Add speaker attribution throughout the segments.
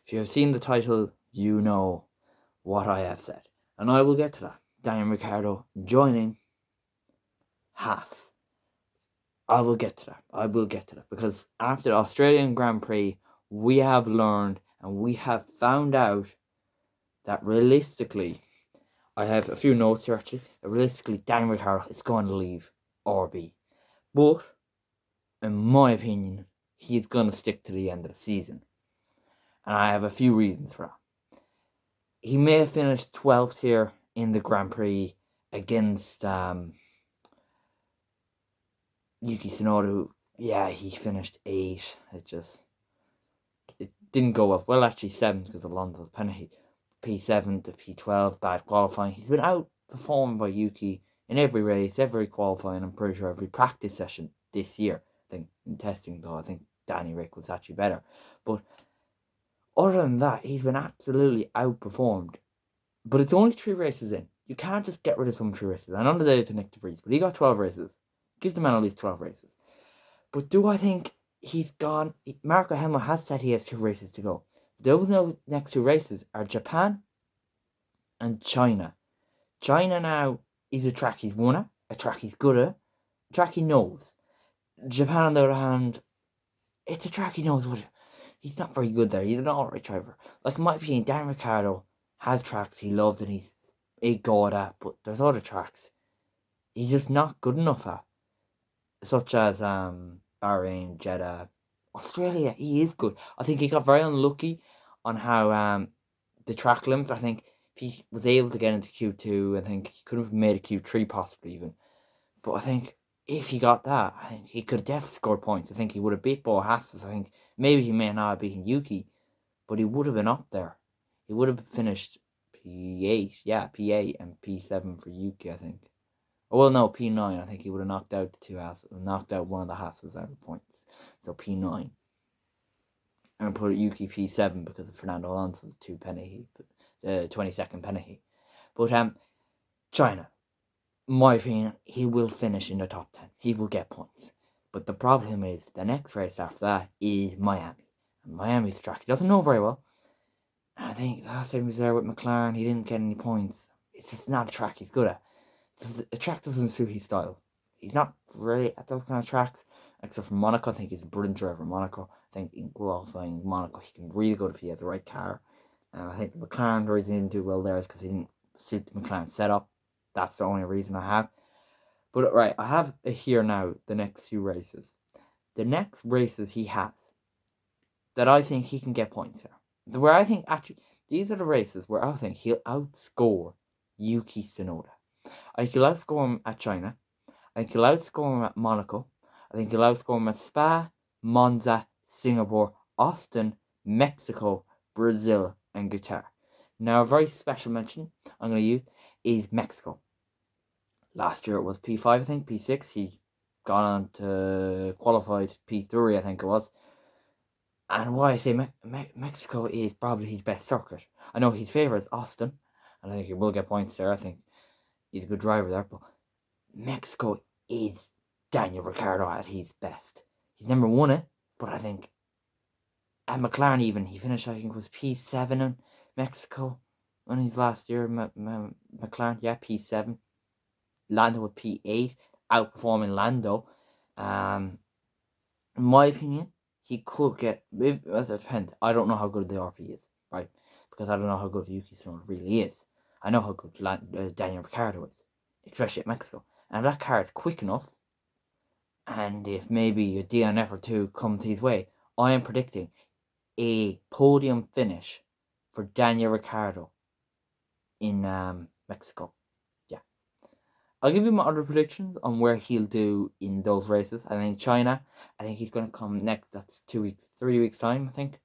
Speaker 1: If you have seen the title, you know what I have said. And I will get to that. Daniel Ricciardo joining Haas. I will get to that. Because after the Australian Grand Prix, we have learned and we have found out that realistically, I have a few notes here actually, that realistically Daniel Ricciardo is going to leave RB. But, in my opinion, he is going to stick to the end of the season. And I have a few reasons for that. He may have finished 12th here in the Grand Prix against Yuki Tsunoda. Yeah, he finished 8th. It didn't go well. Well, actually 7th because Alonso's penalty. P7 to P12, bad qualifying. He's been outperformed by Yuki in every race, every qualifying, I'm pretty sure every practice session this year. I think in testing though, I think Danny Rick was actually better. But other than that, he's been absolutely outperformed. But it's only 3 races in. You can't just get rid of some 3 races. I know the day to Nick DeVries, but he got 12 races. Give the man at least 12 races. But do I think he's gone? Marco Hemmel has said he has 2 races to go. Those next 2 races are Japan and China. China now is a track he's won at, a track he's good at, a track he knows. Japan, on the other hand, it's a track he knows, but he's not very good there. He's an alright driver. Like, in my opinion, Dan Ricciardo has tracks he loves and he's good at, but there's other tracks he's just not good enough at. Such as Bahrain, Jeddah, Australia, he is good. I think he got very unlucky on how the track limits. I think if he was able to get into Q2, I think he could have made a Q3 possibly even. But I think if he got that, I think he could have definitely scored points. I think he would have beat Bo Hasses. I think maybe he may not have beaten Yuki, but he would have been up there. He would have finished P8, yeah, P8 and P7 for Yuki, I think. Well, no, P9. I think he would have knocked out the 2 Hasses, knocked out one of the Hasses out of points. So P9. And put Yuki P7 because of Fernando Alonso's 22nd penalty. But China, in my opinion, he will finish in the top 10. He will get points. But the problem is, the next race after that is Miami. And Miami's a track he doesn't know very well. And I think last time he was there with McLaren, he didn't get any points. It's just not a track he's good at. The track doesn't suit his style. He's not great at those kind of tracks. Except for Monaco, I think he's a brilliant driver in Monaco. I think in qualifying Monaco, he can really good if he has the right car. I think the McLaren reason he didn't do well there is because he didn't suit the McLaren setup. That's the only reason I have. But right, I have here now the next few races. The next races he has that I think he can get points there. Where I think actually these are the races where I think he'll outscore Yuki Tsunoda. I think he'll outscore him at China. I think he'll outscore him at Monaco. I think he'll outscore him at Spa, Monza, Singapore, Austin, Mexico, Brazil, and Qatar. Now, a very special mention I'm going to use is Mexico. Last year it was P5, I think, P6. He got on to qualified P3, I think it was. And why I say Mexico is probably his best circuit. I know his favourite is Austin, and I think he will get points there. I think he's a good driver there, but Mexico is Daniel Ricciardo at his best. He's never won it, but I think at McLaren even, he finished, I think it was P7 in Mexico in his last year. McLaren, yeah, P7. Lando with P8, outperforming Lando. In my opinion, he could get, it depends. I don't know how good the RP is, right? Because I don't know how good Yuki Tsunoda really is. I know how good Daniel Ricciardo is, especially at Mexico. And if that car is quick enough, and if maybe a DNF or 2 comes his way, I am predicting a podium finish for Daniel Ricciardo in Mexico. Yeah. I'll give you my other predictions on where he'll do in those races. I think China, I think he's going to come next. That's 3 weeks time, I think.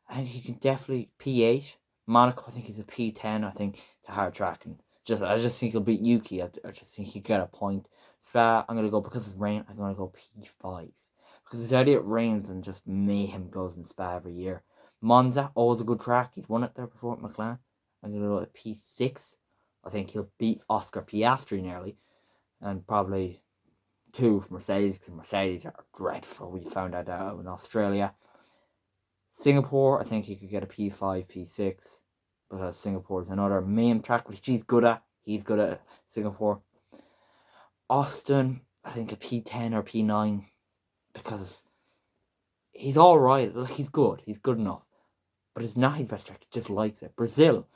Speaker 1: I think he can definitely P8. Monaco, I think he's a P10. I think it's a hard track. And I just think he'll beat Yuki. I just think he'll get a point. Spa, I'm going to go, because of rain, I'm going to go P5. Because the idea it rains and just mayhem goes in Spa every year. Monza, always a good track. He's won it there before at McLaren. I'm going to go to P6. I think he'll beat Oscar Piastri nearly. And probably 2 for Mercedes, because Mercedes are dreadful. We found that out in Australia. Singapore, I think he could get a P5, P6, because Singapore is another main track which he's good at. He's good at Singapore. Austin, I think a P10 or P9, because he's alright. Like, he's good enough, but it's not his best track. He just likes it. Brazil,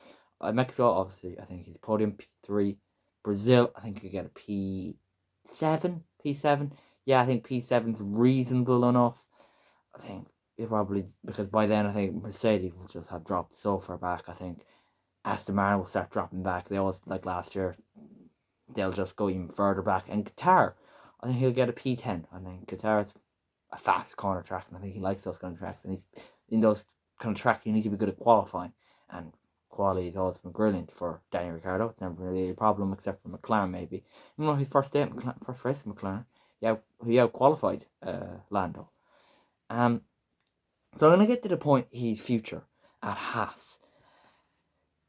Speaker 1: Mexico, obviously, I think he's podium P3. Brazil, I think he could get a P7. Yeah, I think P7's reasonable enough. I think it probably, because by then I think Mercedes will just have dropped so far back. I think Aston Martin will start dropping back. They always, like last year, they'll just go even further back. And Qatar, I think he'll get a P10. I think Qatar's a fast corner track, and I think he likes those kind of tracks. And he's in those kind of tracks, you need to be good at qualifying, and quality has always been brilliant for Daniel Ricciardo. It's never really a problem, except for McLaren maybe. You know, his first race in McLaren, he out qualified Lando. So I'm gonna get to the point he's future at Haas.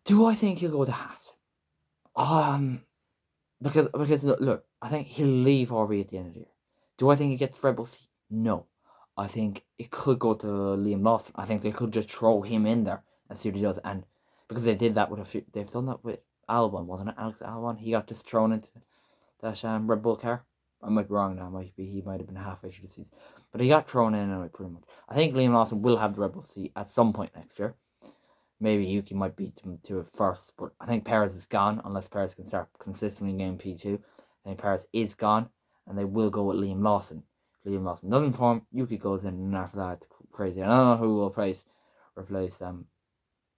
Speaker 1: Do I think he'll go to Haas? Because look, I think he'll leave RB at the end of the year. Do I think he gets Red Bull seat? No. I think it could go to Liam Lawson. I think they could just throw him in there and see what he does. And because they did that with they've done that with Albon, wasn't it? Alex Albon, he got just thrown into that Red Bull car. I might be wrong now. He might have been halfway through the season, but he got thrown in anyway, pretty much. I think Liam Lawson will have the Red Bull seat at some point next year. Maybe Yuki might beat him to it first, but I think Perez is gone unless Perez can start consistently getting P2. I think Perez is gone, and they will go with Liam Lawson. If Liam Lawson doesn't form, Yuki goes in, and after that, it's crazy. I don't know who will replace them.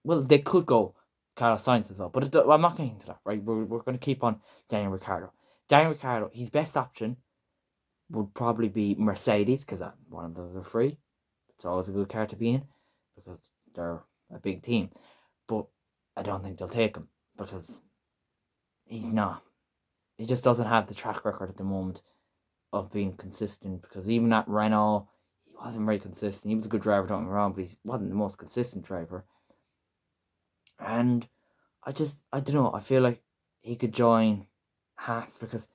Speaker 1: Well, they could go Carlos Sainz as well, but I'm not getting into that, right? We're going to keep on Daniel Ricciardo. Daniel Ricciardo, his best option would probably be Mercedes, because one of those are free. It's always a good car to be in, because they're a big team. But I don't think they'll take him, because he's not. He just doesn't have the track record at the moment of being consistent, because even at Renault, he wasn't very consistent. He was a good driver, don't get me wrong, but he wasn't the most consistent driver. And I don't know, I feel like he could join Haas, because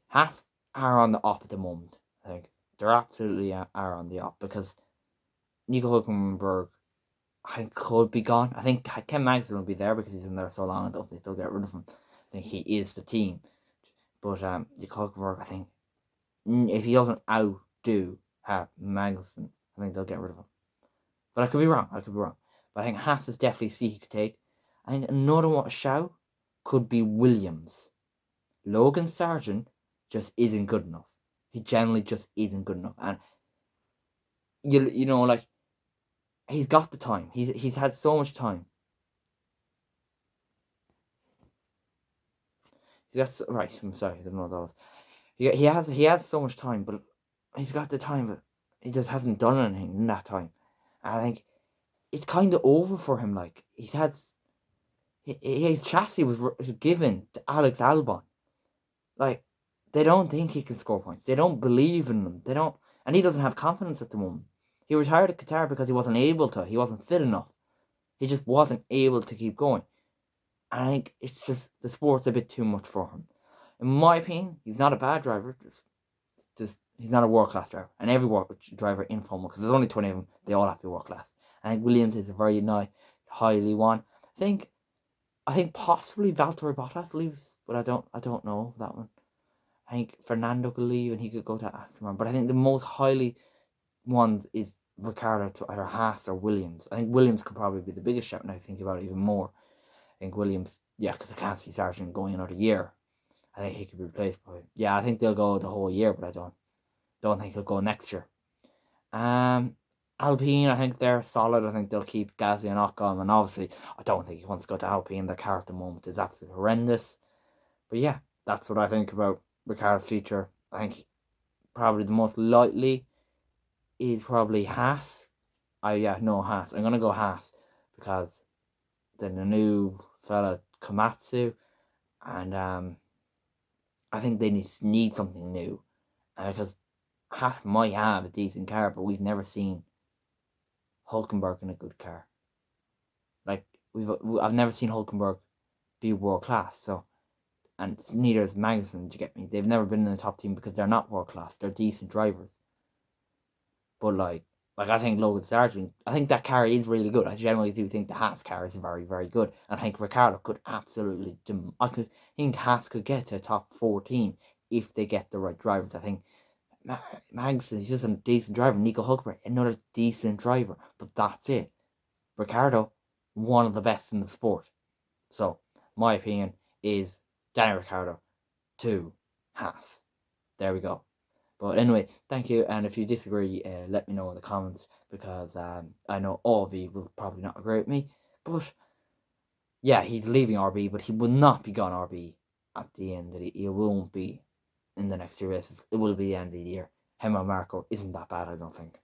Speaker 1: Haas are on the op at the moment. I think they're absolutely are on the op, because Nico Hülkenberg, I think, could be gone. I think Ken Magnussen will be there because he's been there so long. I don't think they'll get rid of him. I think he is the team. But Nico Hülkenberg, I think, if he doesn't outdo Magnussen, I think they'll get rid of him. But I could be wrong. But I think Haas is definitely a seat he could take. I think another one, a shout, could be Williams. Logan Sargent just isn't good enough. He generally just isn't good enough. And you know, like, he's got the time. He's had so much time. Right. I'm sorry. I don't know what that was. He has so much time, but he's got the time, but he just hasn't done anything in that time. And I think it's kind of over for him. Like, his chassis was given to Alex Albon. Like, they don't think he can score points. They don't believe in him. And he doesn't have confidence at the moment. He retired at Qatar because he wasn't able to. He wasn't fit enough. He just wasn't able to keep going. And I think it's just, the sport's a bit too much for him. In my opinion, he's not a bad driver. Just he's not a world-class driver. And every driver in Formula, because there's only 20 of them, they all have to be world-class. I think Williams is a very highly one. I think possibly Valtteri Bottas leaves, but I don't know that one. I think Fernando could leave and he could go to Aston Martin. But I think the most highly ones is Ricciardo to either Haas or Williams. I think Williams could probably be the biggest shout, and I think about it even more. I think Williams, because I can't see Sargent going another year. I think he could be replaced by. I think they'll go the whole year, but I don't think he'll go next year. Alpine, I think they're solid. I think they'll keep Gasly and Ocon, and obviously I don't think he wants to go to Alpine. Their car at the moment is absolutely horrendous. But yeah, that's what I think about Ricciardo's future. I think probably the most likely is probably Haas. Haas. I'm gonna go Haas, because then the new fella Komatsu, and I think they need something new, because Haas might have a decent car, but we've never seen Hülkenberg in a good car. Like, I've never seen Hülkenberg be world class. So, and neither is Magnussen. Do you get me? They've never been in the top team because they're not world class. They're decent drivers. But like, Like, I think Logan Sargent, I think that car is really good. I generally do think the Haas car is very, very good. And I think Ricciardo could absolutely, think Haas could get to a top 14 if they get the right drivers. I think Magnussen is just a decent driver. Nico Hulkenberg, another decent driver. But that's it. Ricciardo, one of the best in the sport. So, my opinion is Daniel Ricciardo to Haas. There we go. But anyway, thank you. And if you disagree, let me know in the comments, because I know all of you will probably not agree with me. But yeah, he's leaving RB, but he will not be gone RB at the end of the year. He won't be in the next 2 races. It will be the end of the year. Helmut Marko isn't that bad, I don't think.